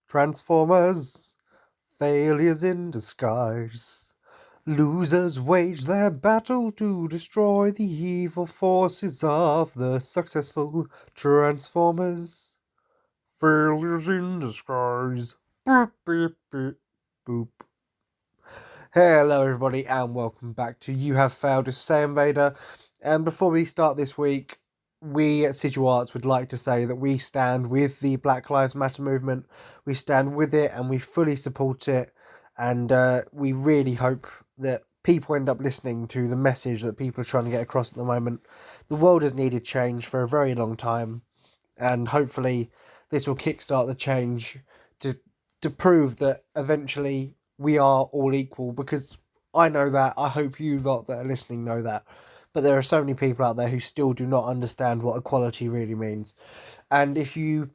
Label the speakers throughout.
Speaker 1: Transformers, failures in disguise. Losers wage their battle to destroy the evil forces of the successful Transformers. Failures in disguise. Boop, beep, beep, boop. Hello everybody and welcome back to You Have Failed with SaiyanVader. And before we start this week, we at Sigil Arts would like to say that we stand with the Black Lives Matter movement. We stand with it and we fully support it. And we really hope that people end up listening to the message that people are trying to get across at the moment. The world has needed change for a very long time. And hopefully this will kickstart the change to prove that eventually we are all equal, because I know that. I hope you lot that are listening know that. But there are so many people out there who still do not understand what equality really means. And if you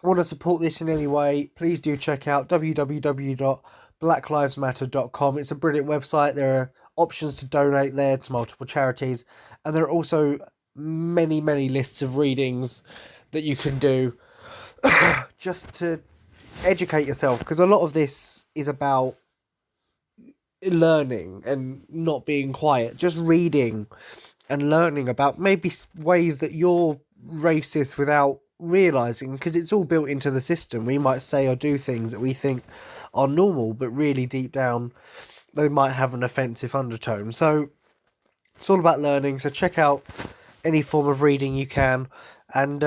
Speaker 1: want to support this in any way, please do check out www.blacklivesmatter.com. It's a brilliant website. There are options to donate there to multiple charities. And there are also many lists of readings that you can do just to educate yourself, because a lot of this is about learning and not being quiet, just reading and learning about maybe ways that you're racist without realizing, because it's all built into the system. We might say or do things that we think are normal, but really deep down they might have an offensive undertone. So it's all about learning. So check out any form of reading you can, and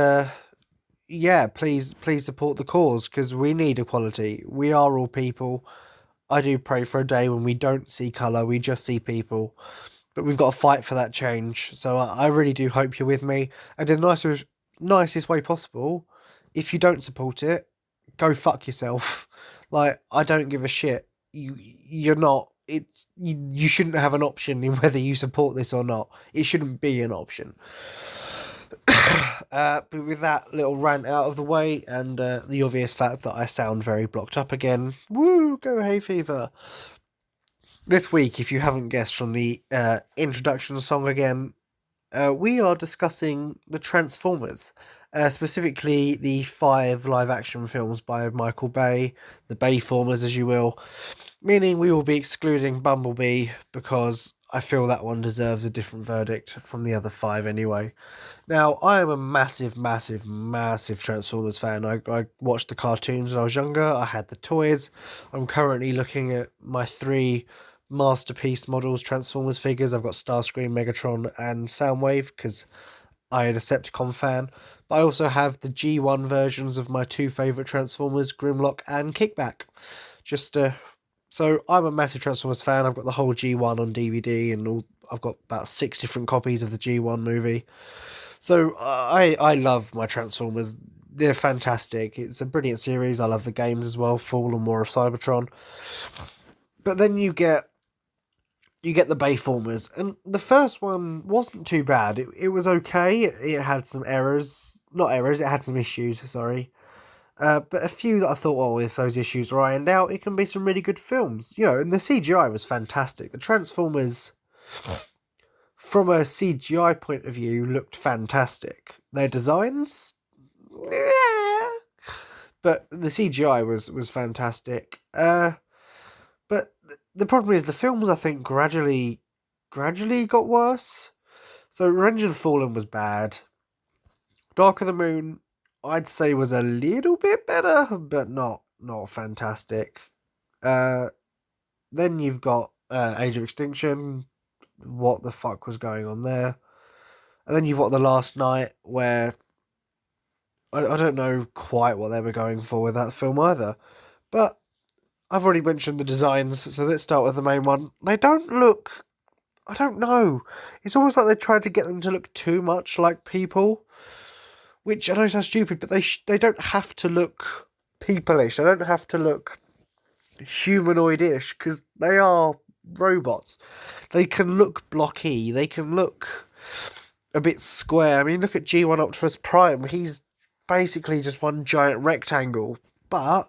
Speaker 1: please support the cause, because we need equality. We are all people. I do pray for a day when we don't see colour, we just see people. But we've got to fight for that change. So I really do hope you're with me. And in the nicest way possible, if you don't support it, go fuck yourself. Like, I don't give a shit. You shouldn't have an option in whether you support this or not. It shouldn't be an option. But with that little rant out of the way, and the obvious fact that I sound very blocked up again, woo, go hay fever. This week, if you haven't guessed from the introduction song again, we are discussing the Transformers, specifically the 5 live-action films by Michael Bay, the Bayformers as you will, meaning we will be excluding Bumblebee, because I feel that one deserves a different verdict from the other 5 anyway. Now, I am a massive Transformers fan. I watched the cartoons when I was younger. I had the toys. I'm currently looking at my 3 masterpiece models Transformers figures. I've got Starscream, Megatron and Soundwave, because I am a Decepticon fan. But I also have the G1 versions of my 2 favourite Transformers, Grimlock and Kickback. So I'm a massive Transformers fan. I've got the whole G1 on DVD, and I've got about 6 different copies of the G1 movie. So I love my Transformers. They're fantastic. It's a brilliant series. I love the games as well, Fall and War of Cybertron. But then you get the Bayformers, and the first one wasn't too bad. It was okay. It had some errors. Not errors, it had some issues, sorry. But a few that I thought, oh, if those issues are ironed out, it can be some really good films. You know, and the CGI was fantastic. The Transformers, from a CGI point of view, looked fantastic. Their designs, but the CGI was fantastic. But the problem is the films, I think, gradually got worse. So Revenge of the Fallen was bad. Dark of the Moon, I'd say, was a little bit better, but not fantastic. Then you've got Age of Extinction. What the fuck was going on there? And then you've got The Last Night, where I don't know quite what they were going for with that film either. But I've already mentioned the designs, so let's start with the main one. They don't look... I don't know. It's almost like they tried to get them to look too much like people. Which, I know sounds stupid, but they don't have to look people-ish. They don't have to look humanoid-ish, because they are robots. They can look blocky. They can look a bit square. I mean, look at G1 Optimus Prime. He's basically just one giant rectangle. But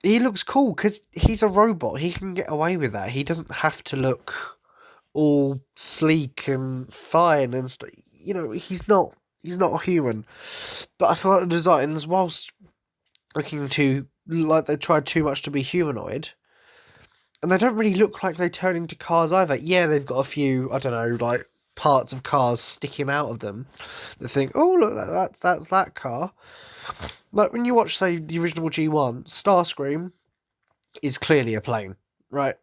Speaker 1: he looks cool, because he's a robot. He can get away with that. He doesn't have to look all sleek and fine and stuff. You know, he's not a human. But I feel like the designs, whilst looking too like they tried too much to be humanoid. And they don't really look like they turn into cars either. Yeah, they've got a few, I don't know, like parts of cars sticking out of them. They think, oh look, that's that car. Like when you watch, say, the original G1, Starscream is clearly a plane, right?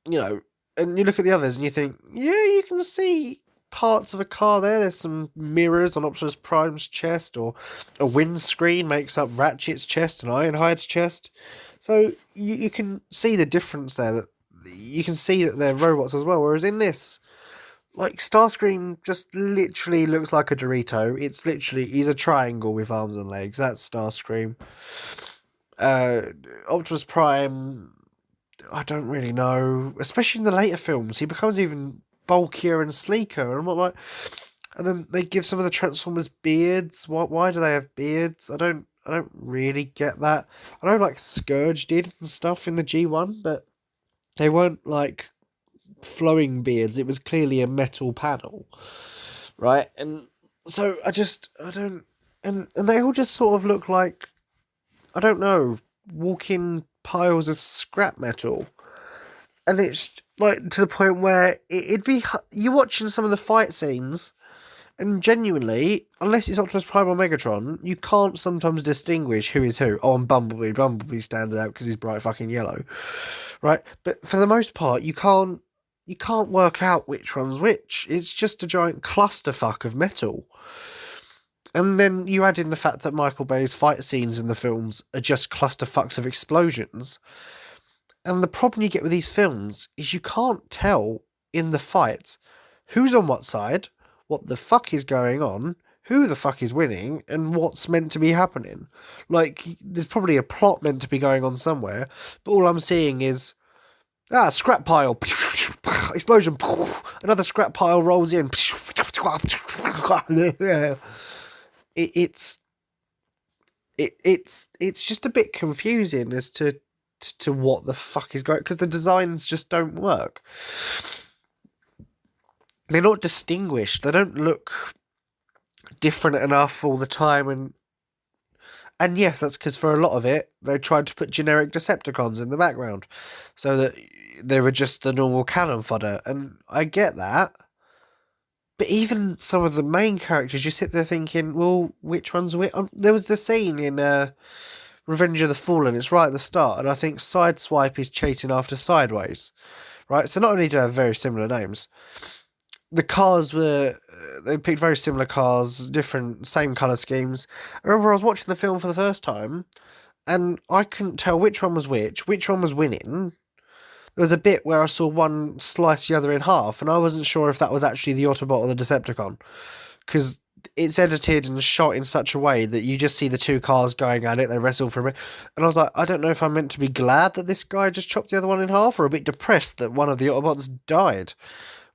Speaker 1: You know, and you look at the others and you think, yeah, you can see parts of a car there. There's some mirrors on Optimus Prime's chest, or a windscreen makes up Ratchet's chest and Ironhide's chest. So you can see the difference there. That you can see that they're robots as well. Whereas in this, like, Starscream just literally looks like a Dorito. It's literally, he's a triangle with arms and legs. That's Starscream. Optimus Prime, I don't really know. Especially in the later films, he becomes even bulkier and sleeker. And what, like, and then they give some of the Transformers beards. Why do they have beards? I don't really get that. I know, like, Scourge did and stuff in the G1, but they weren't like flowing beards. It was clearly a metal panel, right? And so I don't, and they all just sort of look like, I don't know, walking piles of scrap metal. And it's like to the point where it'd be, you're watching some of the fight scenes, and genuinely, unless it's Optimus Prime or Megatron, you can't sometimes distinguish who is who. Oh, and Bumblebee. Bumblebee stands out because he's bright fucking yellow, right? But for the most part, you can't work out which one's which. It's just a giant clusterfuck of metal. And then you add in the fact that Michael Bay's fight scenes in the films are just clusterfucks of explosions. And the problem you get with these films is you can't tell in the fights who's on what side, what the fuck is going on, who the fuck is winning, and what's meant to be happening. Like, there's probably a plot meant to be going on somewhere, but all I'm seeing is, scrap pile, explosion, another scrap pile rolls in. It's just a bit confusing as to what the fuck is going, because the designs just don't work. They're not distinguished. They don't look different enough all the time, and yes, that's because for a lot of it they tried to put generic Decepticons in the background so that they were just the normal cannon fodder, and I get that. But even some of the main characters, you sit there thinking, well, which one's which? There was the scene in Revenge of the Fallen, it's right at the start, and I think Sideswipe is chasing after Sideways, right? So not only do they have very similar names, the cars were, they picked very similar cars, different, same colour schemes. I remember I was watching the film for the first time, and I couldn't tell which one was which one was winning. There was a bit where I saw one slice the other in half, and I wasn't sure if that was actually the Autobot or the Decepticon, because it's edited and shot in such a way that you just see the two cars going at it, they wrestle for a bit, and I was like, I don't know if I'm meant to be glad that this guy just chopped the other one in half, or a bit depressed that one of the Autobots died.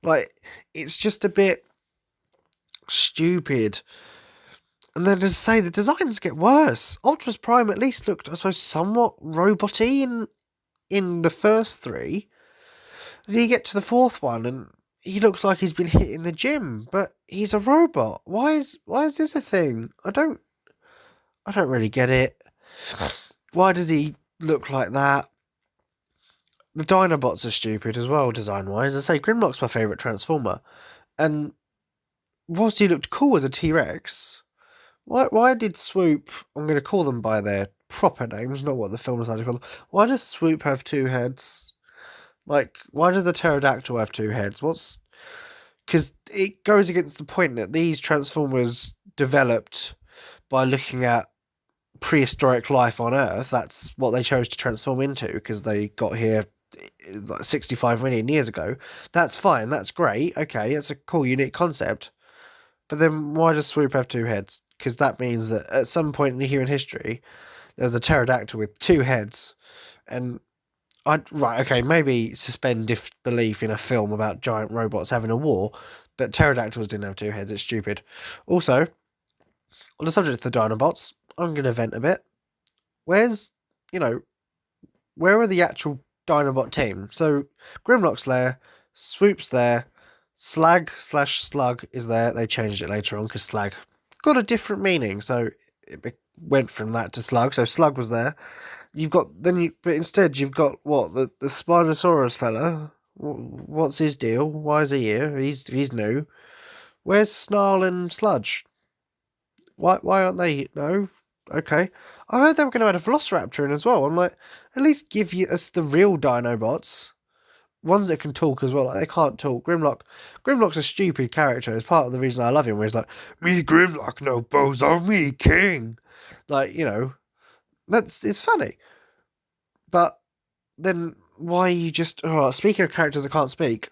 Speaker 1: Like, it's just a bit stupid. And then, as I say, the designs get worse. Optimus Prime at least looked, I suppose, somewhat robot-y in the first three. And you get to the fourth one, and he looks like he's been hit in the gym, but he's a robot. Why is this a thing? I don't really get it. Why does he look like that? The Dinobots are stupid as well, design-wise. As I say, Grimlock's my favourite Transformer, and whilst he looked cool as a T-Rex, why did Swoop, I'm going to call them by their proper names, not what the film was like to call them, why does Swoop have two heads? Like, why does the Pterodactyl have two heads? Because it goes against the point that these Transformers developed by looking at prehistoric life on Earth. That's what they chose to transform into, because they got here like 65 million years ago. That's fine, that's great, okay, it's a cool, unique concept. But then why does Swoop have two heads? Because that means that at some point in human history, there was a pterodactyl with two heads. And maybe suspend disbelief in a film about giant robots having a war, but pterodactyls didn't have two heads. It's stupid. Also, on the subject of the Dinobots, I'm going to vent a bit. Where are the actual Dinobot team? So, Grimlock's there, Swoop's there, Slag/Slug is there. They changed it later on because Slag got a different meaning, so it went from that to Slug. So Slug was there. But instead you've got what, the Spinosaurus fella. What's his deal? Why is he here? He's new. Where's Snarl and Sludge? Why aren't they? No. Okay. I heard they were going to add a Velociraptor in as well. I'm like, at least give us the real Dinobots. Ones that can talk as well. Like, they can't talk. Grimlock's a stupid character. It's part of the reason I love him, where he's like, me Grimlock, no bozo, me king. Like, it's funny. But then why you just... Oh, speaking of characters that can't speak,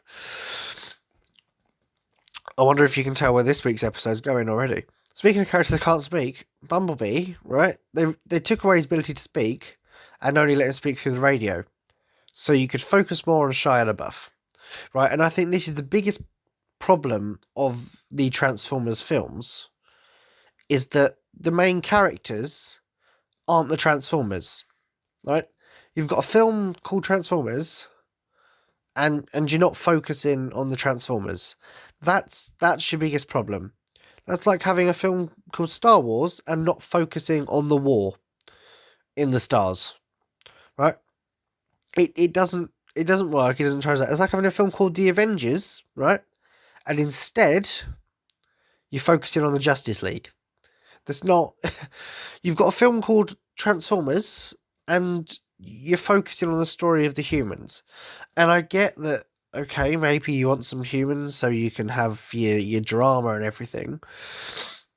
Speaker 1: I wonder if you can tell where this week's episode's going already. Speaking of characters that can't speak, Bumblebee, right? They took away his ability to speak and only let him speak through the radio. So you could focus more on Shia LaBeouf, right? And I think this is the biggest problem of the Transformers films, is that the main characters aren't the Transformers, right? You've got a film called Transformers, and you're not focusing on the Transformers. That's your biggest problem. That's like having a film called Star Wars and not focusing on the war in the stars, right? It doesn't work. It doesn't translate. It's like having a film called The Avengers, right? And instead, you're focusing on the Justice League. That's not... You've got a film called Transformers, and you're focusing on the story of the humans. And I get that, okay, maybe you want some humans so you can have your drama and everything.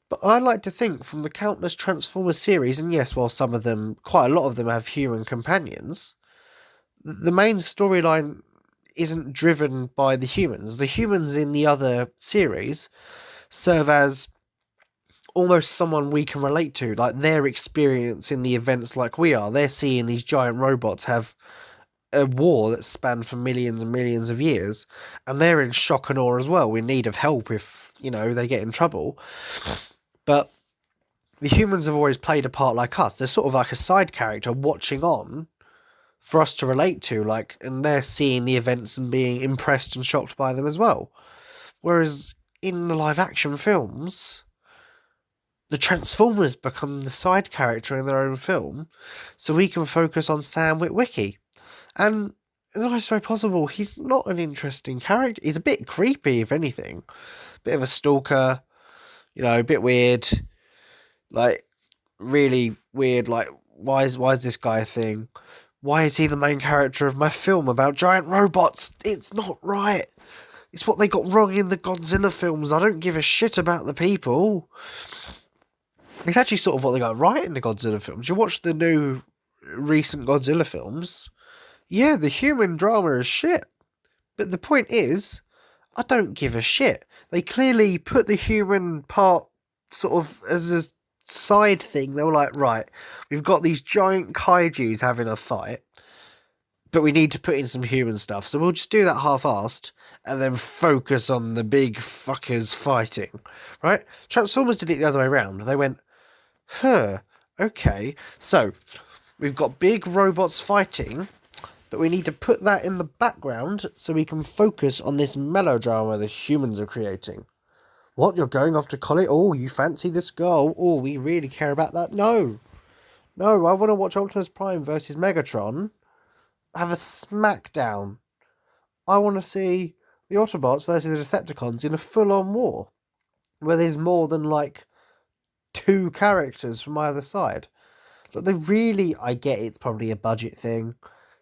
Speaker 1: But I like to think, from the countless Transformers series, and yes, while quite a lot of them have human companions, the main storyline isn't driven by the humans. The humans in the other series serve as almost someone we can relate to, like their experience in the events like we are. They're seeing these giant robots have a war that's spanned for millions and millions of years, and they're in shock and awe as well, in need of help if, they get in trouble. But the humans have always played a part like us. They're sort of like a side character watching on for us to relate to, and they're seeing the events and being impressed and shocked by them as well. Whereas in the live action films, the Transformers become the side character in their own film, so we can focus on Sam Witwicky. And in the nicest way possible, he's not an interesting character. He's a bit creepy, if anything. Bit of a stalker, a bit weird. Like, really weird. Like, why is this guy a thing? Why is he the main character of my film about giant robots? It's not right. It's what they got wrong in the Godzilla films. I don't give a shit about the people. It's actually sort of what they got right in the Godzilla films. You watch the new recent Godzilla films, yeah, the human drama is shit. But the point is, I don't give a shit. They clearly put the human part sort of as a side thing. They were like, right, we've got these giant kaijus having a fight, but we need to put in some human stuff, so we'll just do that half-assed and then focus on the big fuckers fighting, right? Transformers did it the other way around. They went, okay, so we've got big robots fighting, but we need to put that in the background so we can focus on this melodrama the humans are creating. What, you're going off to college? Oh, you fancy this girl? Oh, we really care about that? No, I want to watch Optimus Prime versus Megatron have a smackdown. I want to see the Autobots versus the Decepticons in a full-on war, where there's more than, 2 characters from either side. I get it's probably a budget thing,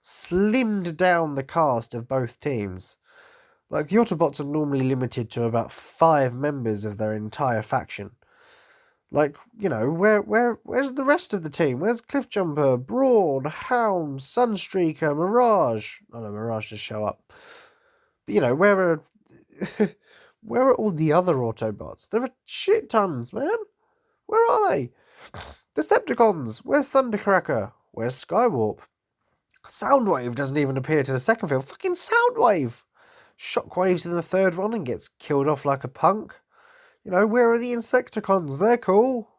Speaker 1: slimmed down the cast of both teams. The Autobots are normally limited to about 5 members of their entire faction. Where's the rest of the team? Where's Cliffjumper, Brawn, Hound, Sunstreaker, Mirage? Oh no, Mirage just show up. But where are where are all the other Autobots? There are shit tons, man. Where are they? Decepticons. Where's Thundercracker? Where's Skywarp? Soundwave doesn't even appear to the second film. Fucking Soundwave! Shockwave's in the third one and gets killed off like a punk. Where are the Insecticons? They're cool.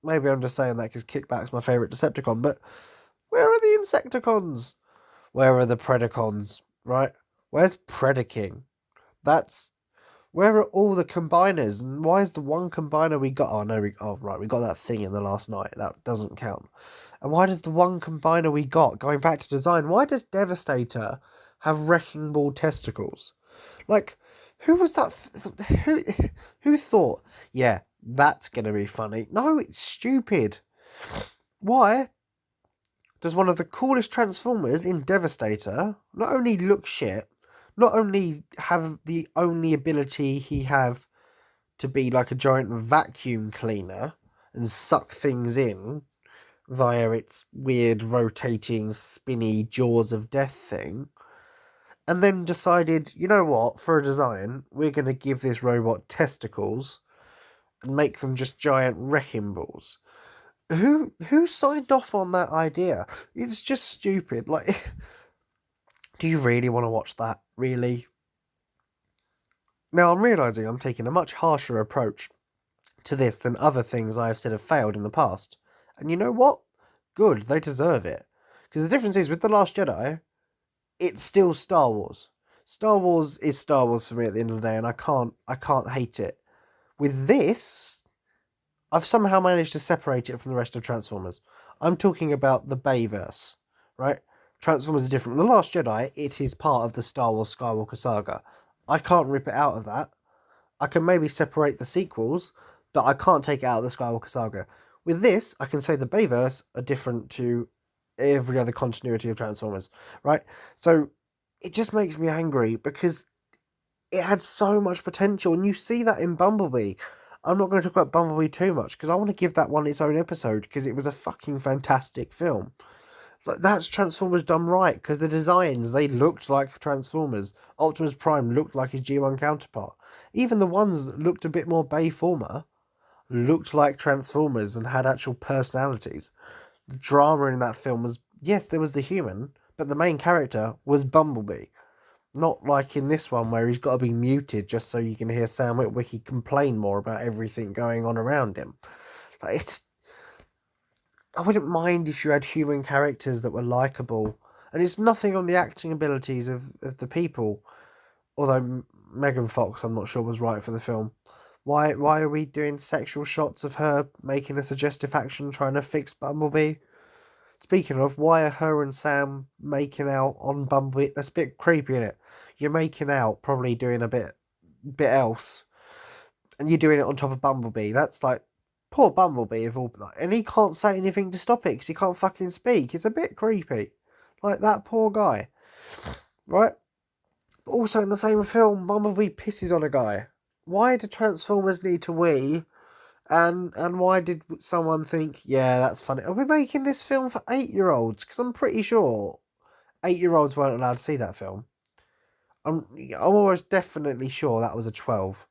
Speaker 1: Maybe I'm just saying that because Kickback's my favourite Decepticon, but where are the Insecticons? Where are the Predacons, right? Where's Predaking? Where are all the combiners? And why is the one combiner we got? Oh no, we got that thing in the last night. That doesn't count. And why does the one combiner we got, going back to design, why does Devastator have wrecking ball testicles? Like, who was that? Who thought? Yeah, that's gonna be funny. No, it's stupid. Why does one of the coolest Transformers in Devastator not only look shit, not only have the only ability he have to be like a giant vacuum cleaner and suck things in via its weird rotating spinny jaws of death thing, and then decided, you know what, for a design, we're going to give this robot testicles and make them just giant wrecking balls. Who signed off on that idea? It's just stupid. Like, do you really want to watch that? Really? Now, I'm realising I'm taking a much harsher approach to this than other things I have said have failed in the past. And you know what? Good, they deserve it. Because the difference is, with The Last Jedi, it's still Star Wars. Star Wars is Star Wars for me at the end of the day, and I can't hate it. With this, I've somehow managed to separate it from the rest of Transformers. I'm talking about the Bayverse, right? Transformers is different. The Last Jedi, it is part of the Star Wars Skywalker saga. I can't rip it out of that. I can maybe separate the sequels, but I can't take it out of the Skywalker saga. With this, I can say the Bayverse are different to every other continuity of Transformers, right? So it just makes me angry because it had so much potential, and you see that in Bumblebee. I'm not going to talk about Bumblebee too much because I want to give that one its own episode because it was a fucking fantastic film. Like, that's Transformers done right, because the designs, they looked like Transformers. Optimus Prime looked like his G1 counterpart. Even the ones that looked a bit more Bayformer looked like Transformers and had actual personalities. The drama in that film was, yes, there was the human, but the main character was Bumblebee. Not like in this one where he's got to be muted just so you can hear Sam Witwicky complain more about everything going on around him. Like, I wouldn't mind if you had human characters that were likeable. And it's nothing on the acting abilities of the people. Although Megan Fox, I'm not sure, was right for the film. Why are we doing sexual shots of her making a suggestive action trying to fix Bumblebee? Speaking of, why are her and Sam making out on Bumblebee? That's a bit creepy, isn't it? You're making out, probably doing a bit else, and you're doing it on top of Bumblebee. That's like, poor Bumblebee, and he can't say anything to stop it because he can't fucking speak. It's a bit creepy. Like, that poor guy. Right? But also in the same film, Bumblebee pisses on a guy. Why do Transformers need to wee? And why did someone think, yeah, that's funny? Are we making this film for 8-year-olds? Because I'm pretty sure 8-year-olds weren't allowed to see that film. I'm almost definitely sure that was a 12.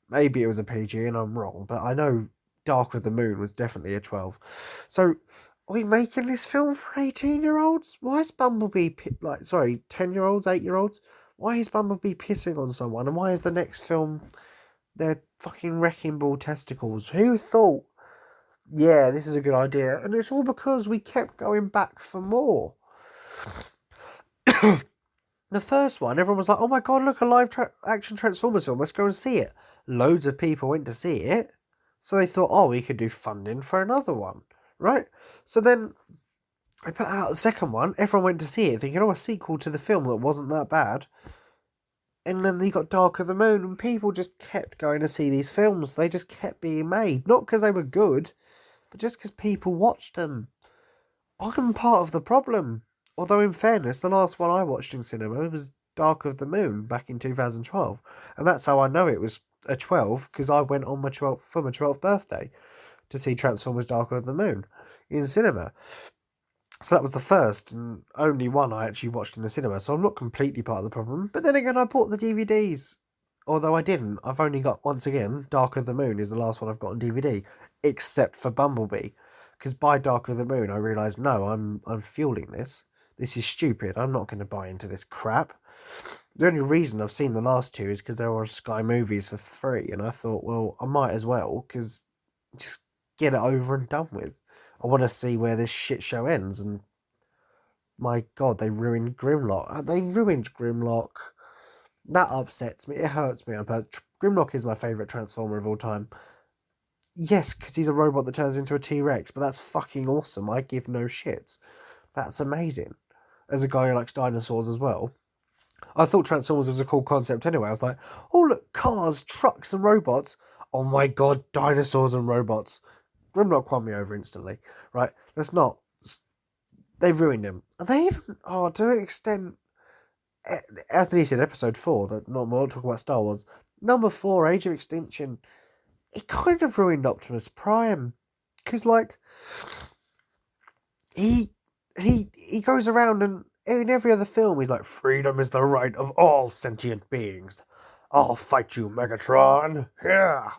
Speaker 1: Maybe it was a PG and I'm wrong, but I know Dark of the Moon was definitely a 12. So, are we making this film for 18-year-olds? Why is Bumblebee, 10-year-olds, 8-year-olds? Why is Bumblebee pissing on someone? And why is the next film their fucking wrecking ball testicles? Who thought, yeah, this is a good idea? And it's all because we kept going back for more. The first one, everyone was like, oh my god, look, a live action Transformers film, let's go and see it. Loads of people went to see it, so they thought, oh, we could do funding for another one, right? So then I put out the second one, everyone went to see it, thinking, oh, a sequel to the film that wasn't that bad. And then you got Dark of the Moon, and people just kept going to see these films. They just kept being made, not because they were good, but just because people watched them. I'm part of the problem. Although, in fairness, the last one I watched in cinema was Dark of the Moon back in 2012. And that's how I know it was a 12, because I went on my 12th birthday to see Transformers Dark of the Moon in cinema. So that was the first and only one I actually watched in the cinema. So I'm not completely part of the problem. But then again, I bought the DVDs. Although I didn't. I've only got, once again, Dark of the Moon is the last one I've got on DVD. Except for Bumblebee. Because by Dark of the Moon, I realised, no, I'm fueling this. This is stupid. I'm not going to buy into this crap. The only reason I've seen the last two is because they were on Sky Movies for free. And I thought, well, I might as well, because just get it over and done with. I want to see where this shit show ends. And my god, they ruined Grimlock. They ruined Grimlock. That upsets me. It hurts me. Grimlock is my favourite Transformer of all time. Yes, because he's a robot that turns into a T-Rex, but that's fucking awesome. I give no shits. That's amazing. As a guy who likes dinosaurs as well. I thought Transformers was a cool concept anyway. I was like, oh look, cars, trucks and robots. Oh my god, dinosaurs and robots. Grimlock won me over instantly. Right? That's not... They ruined him. And they even... Oh, to an extent... As Denise said, episode 4, that not more talking about Star Wars. Number 4, Age of Extinction. It kind of ruined Optimus Prime. Because, like... He goes around and in every other film he's like, freedom is the right of all sentient beings. I'll fight you, Megatron. Yeah.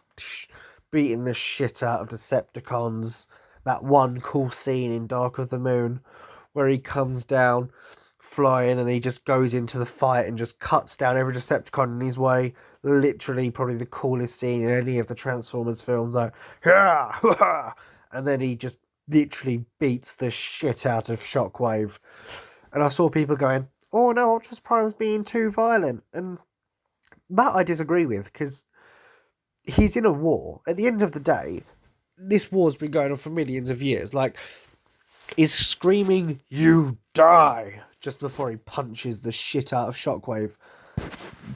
Speaker 1: Beating the shit out of Decepticons. That one cool scene in Dark of the Moon where he comes down flying and he just goes into the fight and just cuts down every Decepticon in his way. Literally probably the coolest scene in any of the Transformers films. Like, yeah. And then he just literally beats the shit out of Shockwave. And I saw people going, oh no, Optimus Prime's being too violent. And that I disagree with, because he's in a war. At the end of the day, this war's been going on for millions of years. Like, is screaming, you die, just before he punches the shit out of Shockwave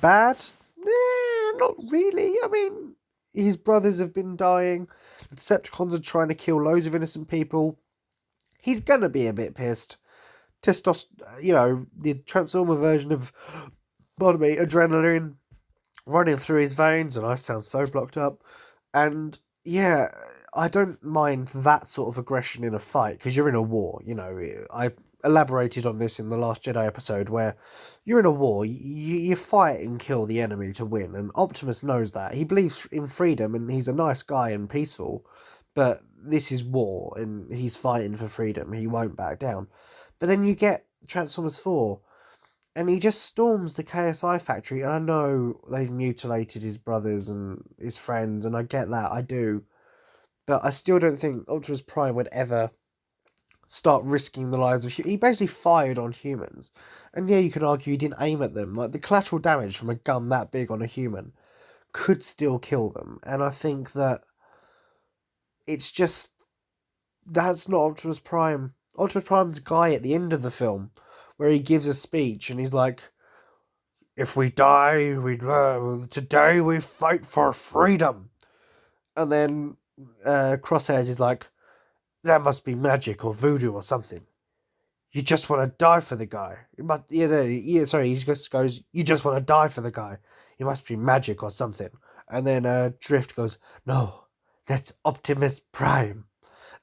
Speaker 1: bad? Not really. I mean, his brothers have been dying. The Decepticons are trying to kill loads of innocent people. He's gonna be a bit pissed. The Transformer version of, adrenaline running through his veins, and I sound so blocked up. And yeah, I don't mind that sort of aggression in a fight, because you're in a war. I elaborated on this in the Last Jedi episode, where you're in a war, you fight and kill the enemy to win, and Optimus knows that. He believes in freedom, and he's a nice guy and peaceful, but this is war, and he's fighting for freedom. He won't back down. But then you get Transformers 4, and he just storms the KSI factory, and I know they've mutilated his brothers and his friends, and I get that, I do. But I still don't think Optimus Prime would ever start risking the lives of humans. He basically fired on humans. And yeah, you can argue he didn't aim at them. Like, the collateral damage from a gun that big on a human could still kill them. And I think that it's just... That's not Optimus Prime. Optimus Prime's guy at the end of the film, where he gives a speech and he's like, if we die, today we fight for freedom. And then Crosshairs is like, that must be magic or voodoo or something. You just want to die for the guy. He just goes, you just want to die for the guy. It must be magic or something. And then Drift goes, no, that's Optimus Prime.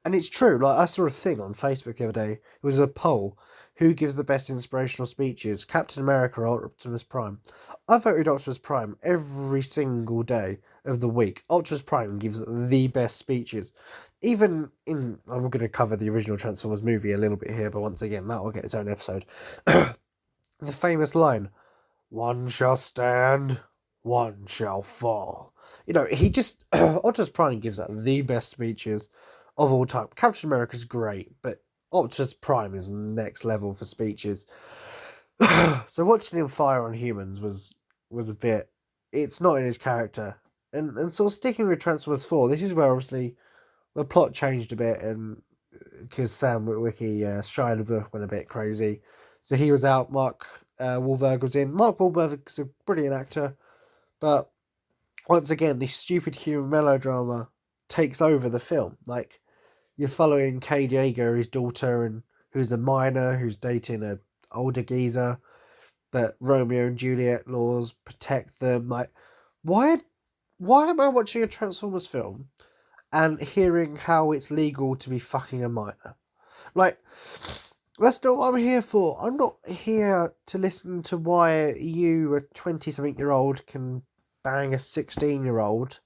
Speaker 1: And it's true. Like, I saw a thing on Facebook the other day. It was a poll. Who gives the best inspirational speeches? Captain America or Optimus Prime? I voted Optimus Prime every single day of the week. Optimus Prime gives the best speeches. Even in... I'm going to cover the original Transformers movie a little bit here, but once again, that will get its own episode. The famous line, one shall stand, one shall fall. He just... Optimus Prime gives the best speeches of all time. Captain America's great, but Optimus Prime is next level for speeches. So watching him fire on humans was a bit... It's not in his character. And sort of sticking with Transformers 4, this is where obviously the plot changed a bit, and because Sam Witwicky, Shia LaBeouf went a bit crazy. So he was out, Mark Wahlberg was in. Mark Wahlberg's a brilliant actor, but once again, this stupid human melodrama takes over the film. Like, you're following Cade Yeager, his daughter, and who's a minor, who's dating an older geezer, but Romeo and Juliet laws protect them. Like, why am I watching a Transformers film and hearing how it's legal to be fucking a minor? Like, that's not what I'm here for. I'm not here to listen to why you, a 20-something-year-old, can bang a 16-year-old.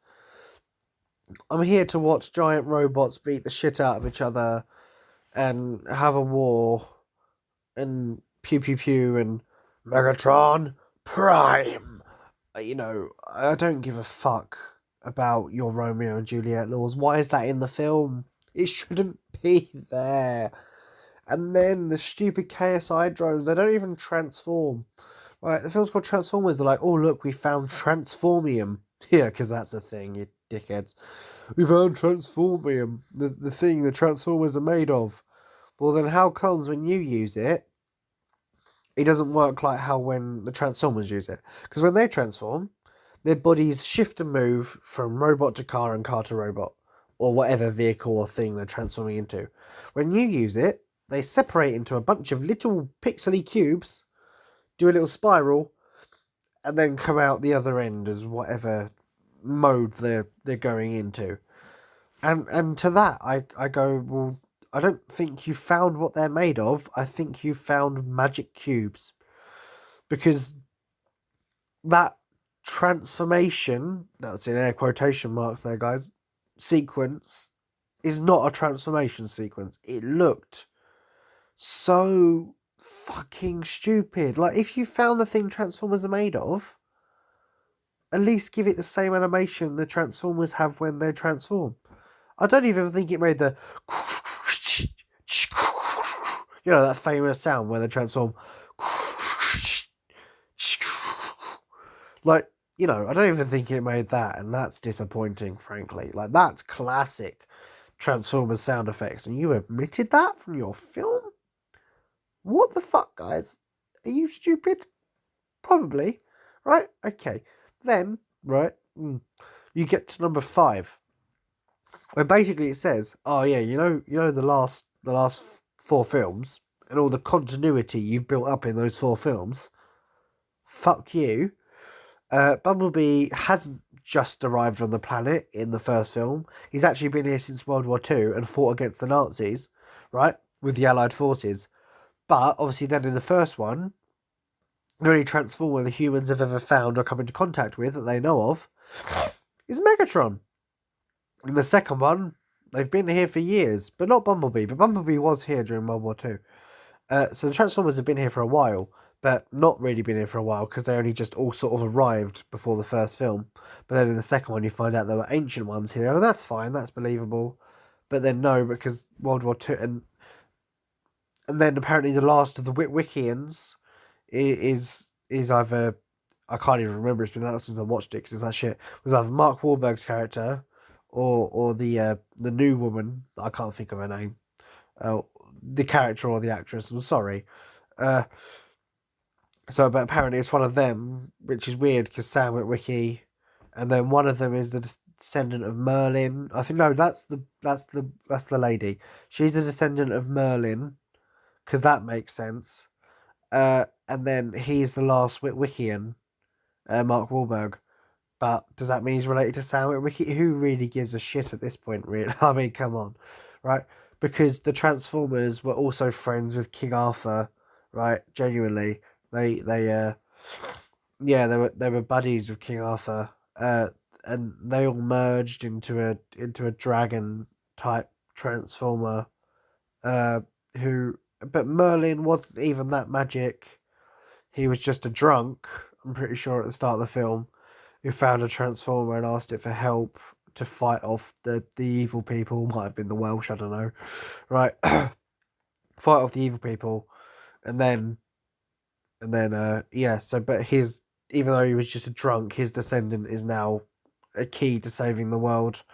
Speaker 1: I'm here to watch giant robots beat the shit out of each other and have a war and pew pew pew and Megatron Prime. I don't give a fuck about your Romeo and Juliet laws. Why is that in the film? It shouldn't be there. And then the stupid KSI drones, they don't even transform. Right, the film's called Transformers. They're like, oh look, we found Transformium. Yeah, because that's a thing, you dickheads. We found Transformium, the thing the Transformers are made of. Well, then how comes when you use it, it doesn't work like how when the Transformers use it? Because when they transform, their bodies shift and move from robot to car and car to robot, or whatever vehicle or thing they're transforming into. When you use it, they separate into a bunch of little pixely cubes, do a little spiral, and then come out the other end as whatever mode they're going into. And to that I go, well, I don't think you found what they're made of. I think you found magic cubes. Because that transformation, that's in air quotation marks there, guys, sequence is not a transformation sequence. It looked so fucking stupid. Like, if you found the thing Transformers are made of, at least give it the same animation the Transformers have when they transform. I don't even think it made the that famous sound when they transform. Like, I don't even think it made that, and that's disappointing, frankly. Like, that's classic Transformers sound effects, and you omitted that from your film? What the fuck, guys? Are you stupid? Probably. Right? Okay. Then, right, you get to number 5. Where basically it says, oh yeah, the last 4 films, and all the continuity you've built up in those 4 films, fuck you. Bumblebee has just arrived on the planet in the first film. He's actually been here since World War II and fought against the Nazis, right, with the Allied forces. But obviously then in the first one, the only Transformer the humans have ever found or come into contact with that they know of is Megatron. In the second one, they've been here for years, but not Bumblebee. But Bumblebee was here during World War II. So the Transformers have been here for a while, but not really been here for a while because they only just all sort of arrived before the first film. But then in the second one, you find out there were ancient ones here, and that's fine, that's believable. But then no, because World War II, and then apparently the last of the Witwickians is either, I can't even remember, it's been that long since I watched it because it's that shit. It was either Mark Wahlberg's character or the new woman, I can't think of her name. The character or the actress, I'm sorry. But apparently it's one of them, which is weird because Sam Witwicky, and then one of them is the descendant of Merlin. I think no, that's the lady. She's a descendant of Merlin, because that makes sense. And then he's the last Witwickian, Mark Wahlberg. But does that mean he's related to Sam Witwicky? Who really gives a shit at this point, really? I mean, come on, right? Because the Transformers were also friends with King Arthur, right? Genuinely, they were buddies with King Arthur, and they all merged into a dragon type Transformer, but Merlin wasn't even that magic. He was just a drunk, I'm pretty sure, at the start of the film, who found a Transformer and asked it for help to fight off the evil people. Might have been the Welsh, I don't know. Right. Fight off the evil people. And then, but even though he was just a drunk, his descendant is now a key to saving the world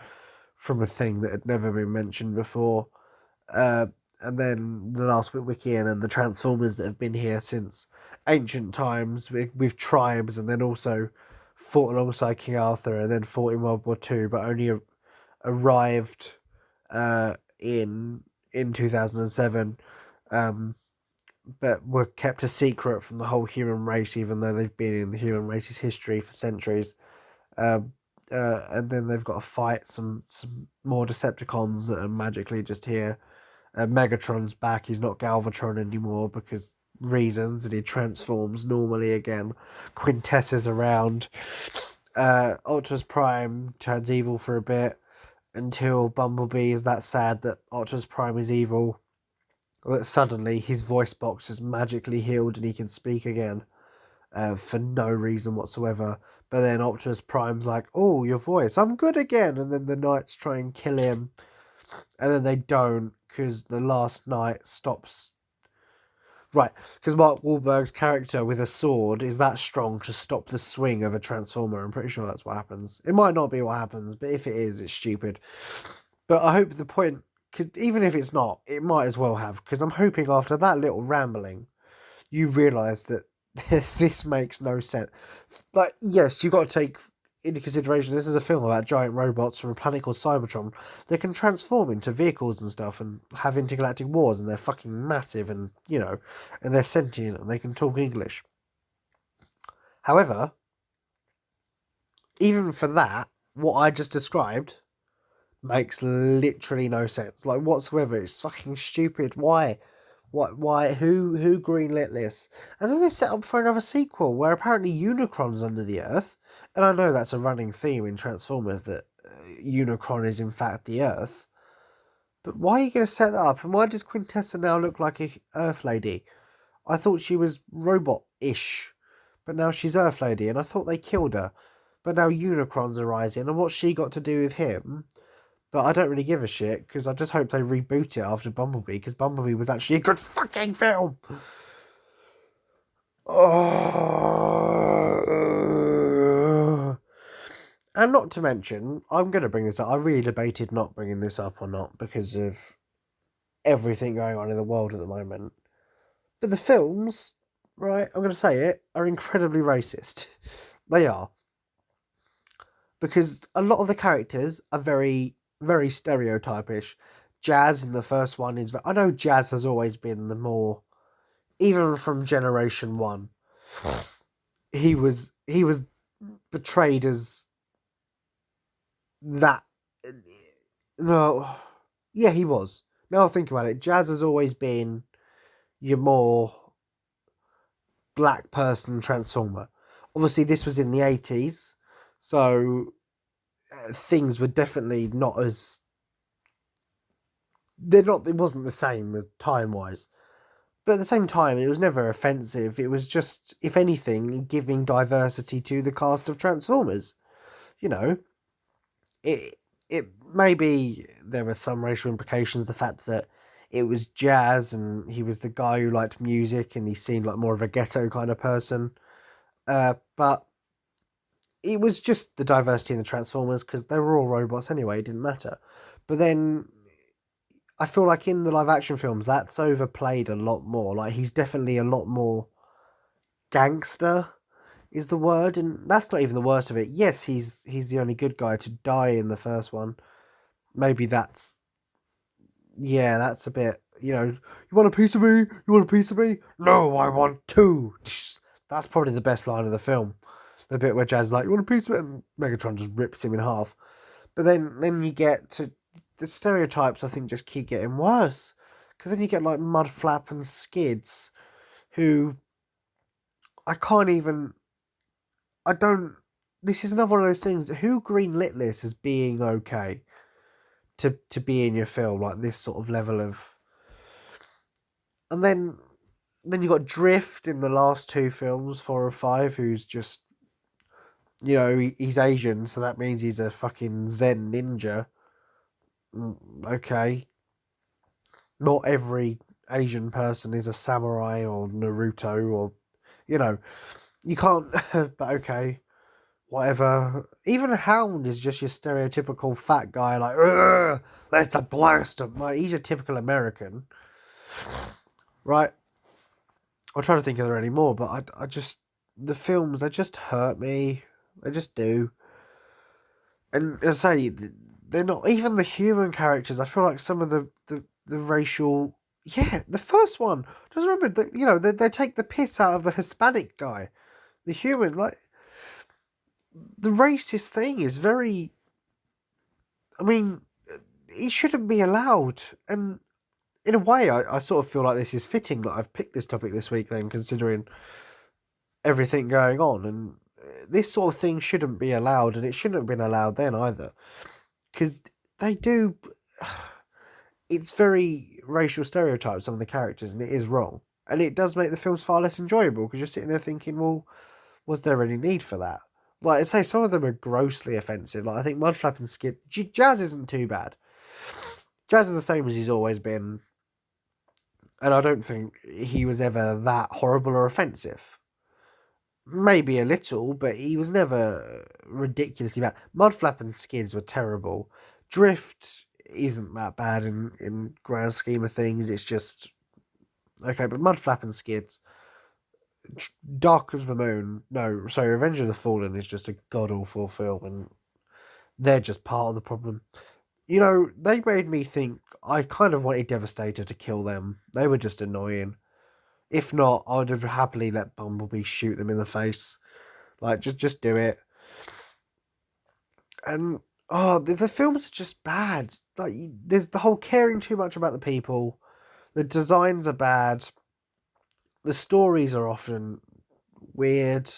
Speaker 1: from a thing that had never been mentioned before. And then the last Witwickian and the Transformers that have been here since ancient times with tribes, and then also fought alongside King Arthur, and then fought in World War II, but only arrived in 2007, but were kept a secret from the whole human race, even though they've been in the human race's history for centuries. And then they've got to fight some more Decepticons that are magically just here. Megatron's back. He's not Galvatron anymore because reasons, and he transforms normally again. Quintessa's around. Optimus Prime turns evil for a bit until Bumblebee is that sad that Optimus Prime is evil that suddenly his voice box is magically healed and he can speak again for no reason whatsoever. But then Optimus Prime's like, oh, your voice, I'm good again. And then the Knights try and kill him. And then they don't, because the last Knight stops Right, because Mark Wahlberg's character with a sword is that strong to stop the swing of a Transformer. I'm pretty sure that's what happens. It might not be what happens, but if it is, it's stupid. But I hope the point, cause even if it's not, it might as well have, because I'm hoping after that little rambling, you realise that this makes no sense. Like, yes, you've got to take into consideration this is a film about giant robots from a planet called Cybertron. They can transform into vehicles and stuff and have intergalactic wars, and they're fucking massive, and and they're sentient and they can talk English. However, even for that, what I just described makes literally no sense, like whatsoever. It's fucking stupid. Why? What? Why? Who greenlit this? And then they set up for another sequel where apparently Unicron's under the Earth, and I know that's a running theme in Transformers that Unicron is in fact the Earth. But why are you going to set that up? And why does Quintessa now look like a Earth lady? I thought she was robot-ish, but now she's Earth lady, and I thought they killed her. But now Unicron's arising, and what's she got to do with him? But I don't really give a shit, because I just hope they reboot it after Bumblebee, because Bumblebee was actually a good fucking film. Oh. And not to mention, I'm going to bring this up. I really debated not bringing this up or not, because of everything going on in the world at the moment. But the films, right, I'm going to say it, are incredibly racist. They are. Because a lot of the characters are very, very stereotypish. Jazz in the first one is... I know Jazz has always been the more... Even from Generation 1, he was portrayed as that... No, yeah, he was. Now I think about it, Jazz has always been your more black person Transformer. Obviously, this was in the 80s, so things were definitely not as... It wasn't the same time-wise. But at the same time, it was never offensive. It was just, if anything, giving diversity to the cast of Transformers. It maybe there were some racial implications. The fact that it was Jazz and he was the guy who liked music and he seemed like more of a ghetto kind of person. But it was just the diversity in the Transformers, because they were all robots anyway. It didn't matter. But then I feel like in the live action films, that's overplayed a lot more. Like, he's definitely a lot more gangster is the word, and that's not even the worst of it. Yes, he's the only good guy to die in the first one. Maybe that's a bit, you want a piece of me? You want a piece of me? No, I want two. That's probably the best line of the film. The bit where Jazz is like, you want a piece of it? And Megatron just rips him in half. But then you get to the stereotypes, I think, just keep getting worse. Because then you get like Mudflap and Skids, who this is another one of those things. Who greenlit this as being okay to be in your film, like this sort of level of... And then you got Drift in the last two films, 4 or 5, who's just, he's Asian, so that means he's a fucking Zen ninja. Okay. Not every Asian person is a samurai or Naruto or, you can't, but okay, whatever. Even Hound is just your stereotypical fat guy, like, let's blast him. Like, he's a typical American, right? I'm trying to think of there any more, but I just, the films, they just hurt me. They just do. And as I say, they're not even the human characters. I feel like some of the racial... Yeah, the first one. Just remember that, they take the piss out of the Hispanic guy. The human, like... The racist thing is very... I mean, it shouldn't be allowed. And in a way, I sort of feel like this is fitting that I've picked this topic this week then, considering everything going on. And this sort of thing shouldn't be allowed, and it shouldn't have been allowed then either. Because they do... It's very racial stereotypes, some of the characters, and it is wrong. And it does make the films far less enjoyable, because you're sitting there thinking, well, was there any need for that? Like I say, some of them are grossly offensive. Like, I think Mudflap and Skid... Jazz isn't too bad. Jazz is the same as he's always been. And I don't think he was ever that horrible or offensive. Maybe a little, but he was never ridiculously bad. Mudflap and Skids were terrible. Drift isn't that bad in grand scheme of things. It's just okay, but Mudflap and Skids, Dark of the Moon, no, sorry, Revenge of the Fallen is just a god awful film, and they're just part of the problem. You know, they made me think I kind of wanted Devastator to kill them. They were just annoying. If not, I would have happily let Bumblebee shoot them in the face. Like, just do it. And the films are just bad. Like, there's the whole caring too much about the people. The designs are bad. The stories are often weird.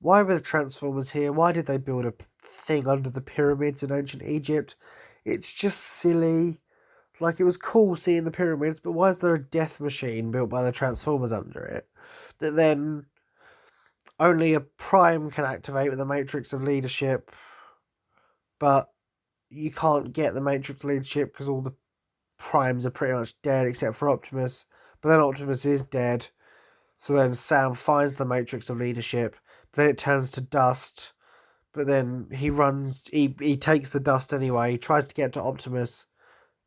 Speaker 1: Why were the Transformers here? Why did they build a thing under the pyramids in ancient Egypt? It's just silly. Like, it was cool seeing the pyramids, but why is there a death machine built by the Transformers under it that then only a Prime can activate with the Matrix of Leadership, but you can't get the Matrix of Leadership because all the Primes are pretty much dead except for Optimus, but then Optimus is dead, so then Sam finds the Matrix of Leadership, but then it turns to dust, but then he takes the dust anyway, tries to get to Optimus,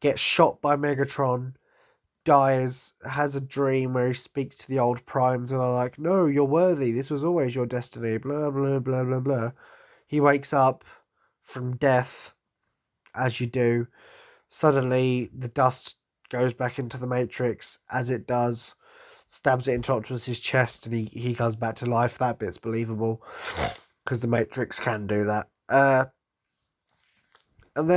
Speaker 1: gets shot by Megatron, dies, has a dream where he speaks to the old Primes and are like, no, you're worthy, this was always your destiny, blah, blah, blah, blah, blah. He wakes up from death, as you do. Suddenly, the dust goes back into the Matrix, as it does, stabs it into Optimus's chest, and he comes back to life. That bit's believable, because the Matrix can do that. And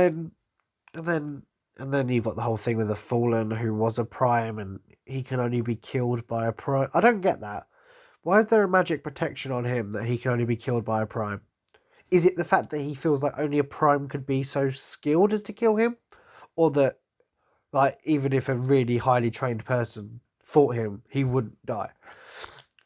Speaker 1: then you've got the whole thing with the Fallen, who was a Prime, and he can only be killed by a Prime. I don't get that. Why is there a magic protection on him that he can only be killed by a Prime? Is it the fact that he feels like only a Prime could be so skilled as to kill him? Or that, like, even if a really highly trained person fought him, he wouldn't die?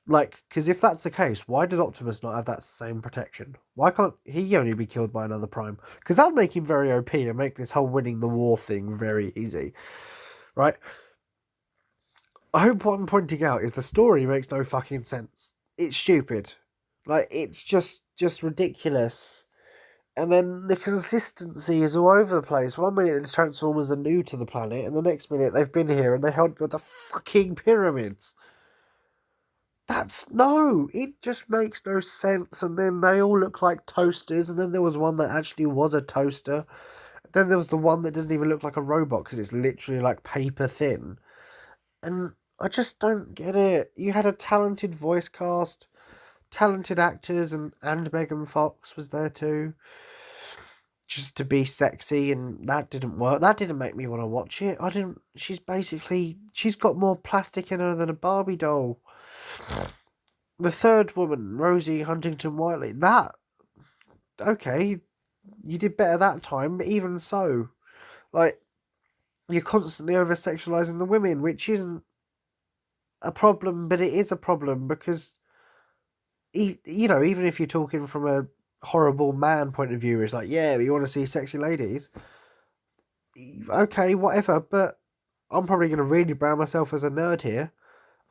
Speaker 1: Like, because if that's the case, why does Optimus not have that same protection? Why can't he only be killed by another Prime? Because that would make him very OP and make this whole winning the war thing very easy. Right? I hope what I'm pointing out is the story makes no fucking sense. It's stupid. Like, it's just ridiculous. And then the consistency is all over the place. 1 minute the Transformers are new to the planet, and the next minute they've been here and they helped with the fucking pyramids. It just makes no sense. And then they all look like toasters, and then there was one that actually was a toaster. Then there was the one that doesn't even look like a robot because it's literally like paper thin. And I just don't get it. You had a talented voice cast, talented actors, and Megan Fox was there too, just to be sexy, and that didn't work. That didn't make me want to watch it. She's got more plastic in her than a Barbie doll. The third woman, Rosie Huntington-Whiteley, okay, you did better that time, but even so, like, you're constantly over-sexualizing the women, which isn't a problem, but it is a problem, because, you know, even if you're talking from a horrible man point of view, it's like, yeah, you want to see sexy ladies, okay, whatever, but I'm probably going to really brand myself as a nerd here.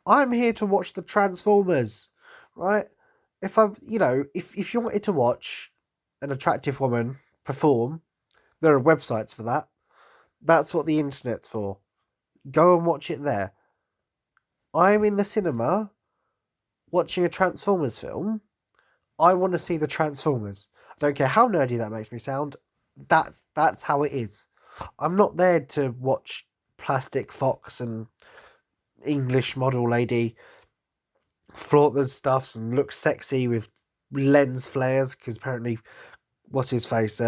Speaker 1: I'm here to watch the Transformers, right? If you wanted to watch an attractive woman perform, there are websites for that. That's what the internet's for. Go and watch it there. I'm in the cinema watching a Transformers film. I want to see the Transformers. I don't care how nerdy that makes me sound. That's how it is. I'm not there to watch Plastic Fox and English model lady flaunt their stuffs and look sexy with lens flares, because apparently, what's his face?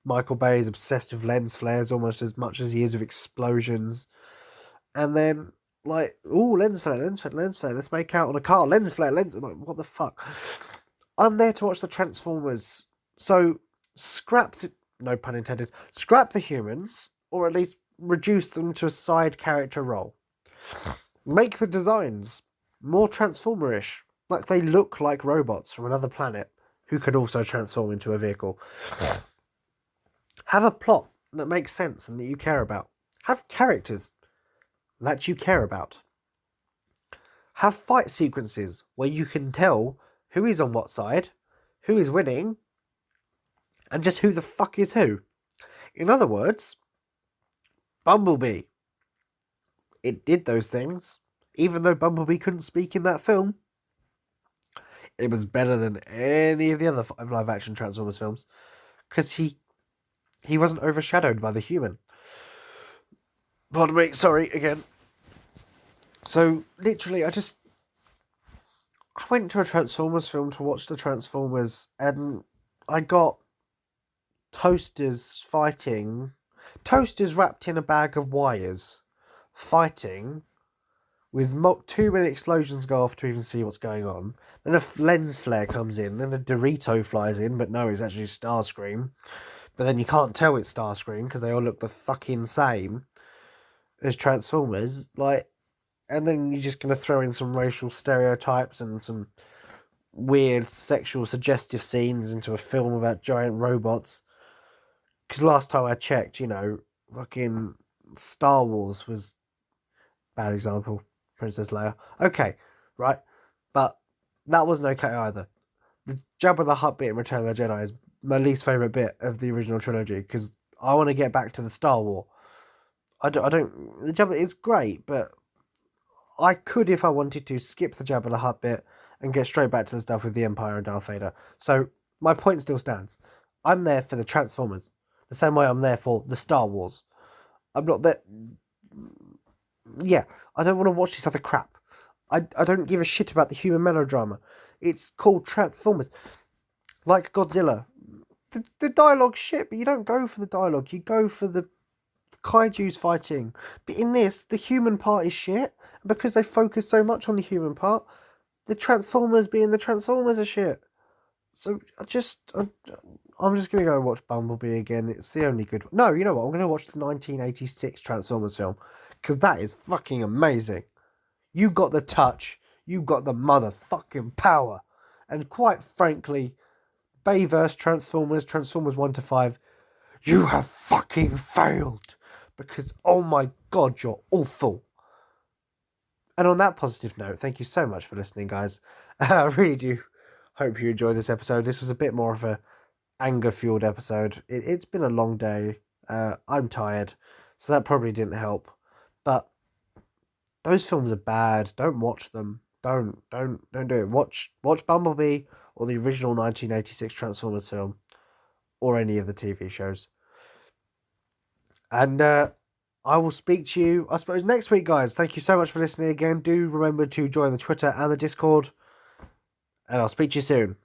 Speaker 1: Michael Bay is obsessed with lens flares almost as much as he is with explosions. And then, like, lens flare, let's make out on a car, lens flare, like, what the fuck? I'm there to watch the Transformers. So, no pun intended, scrap the humans, or at least reduce them to a side character role. Make the designs more Transformer-ish, like they look like robots from another planet who could also transform into a vehicle. Have a plot that makes sense and that you care about. Have characters that you care about. Have fight sequences where you can tell who is on what side, who is winning, and just who the fuck is who. In other words, Bumblebee. It did those things. Even though Bumblebee couldn't speak in that film, it was better than any of the other 5 live-action Transformers films. Because he wasn't overshadowed by the human. Pardon me, sorry, again. So, literally, I went to a Transformers film to watch the Transformers, and I got toasters wrapped in a bag of wires, fighting, with 2-minute explosions go off to even see what's going on. Then a lens flare comes in, then a Dorito flies in, but no, it's actually Starscream. But then you can't tell it's Starscream, because they all look the fucking same as Transformers, and then you're just going to throw in some racial stereotypes and some weird sexual suggestive scenes into a film about giant robots. Because last time I checked, fucking Star Wars was bad example. Princess Leia. Okay, right? But that wasn't okay either. The Jabba the Hutt bit in Return of the Jedi is my least favourite bit of the original trilogy, because I want to get back to the Star Wars. The Jabba is great, but I could, if I wanted to, skip the Jabba the Hutt bit and get straight back to the stuff with the Empire and Darth Vader. So, my point still stands. I'm there for the Transformers. The same way I'm there for the Star Wars. I'm not there... Yeah, I don't want to watch this other crap. I don't give a shit about the human melodrama. It's called Transformers. Like Godzilla. The dialogue's shit, but you don't go for the dialogue. You go for the kaijus fighting. But in this, the human part is shit. Because they focus so much on the human part, the Transformers being the Transformers are shit. So I'm just going to go watch Bumblebee again. It's the only good one. No, you know what? I'm going to watch the 1986 Transformers film. Because that is fucking amazing. You got the touch. You got the motherfucking power. And quite frankly, Bayverse Transformers 1 to 5, you have fucking failed. Because, oh my god, you're awful. And on that positive note, thank you so much for listening, guys. I really do hope you enjoyed this episode. This was a bit more of a anger-fueled episode. It's been a long day. I'm tired, so that probably didn't help. But those films are bad. Don't watch them. Don't do it. Watch Bumblebee or the original 1986 Transformers film or any of the TV shows. And I will speak to you, I suppose, next week, guys. Thank you so much for listening again. Do remember to join the Twitter and the Discord. And I'll speak to you soon.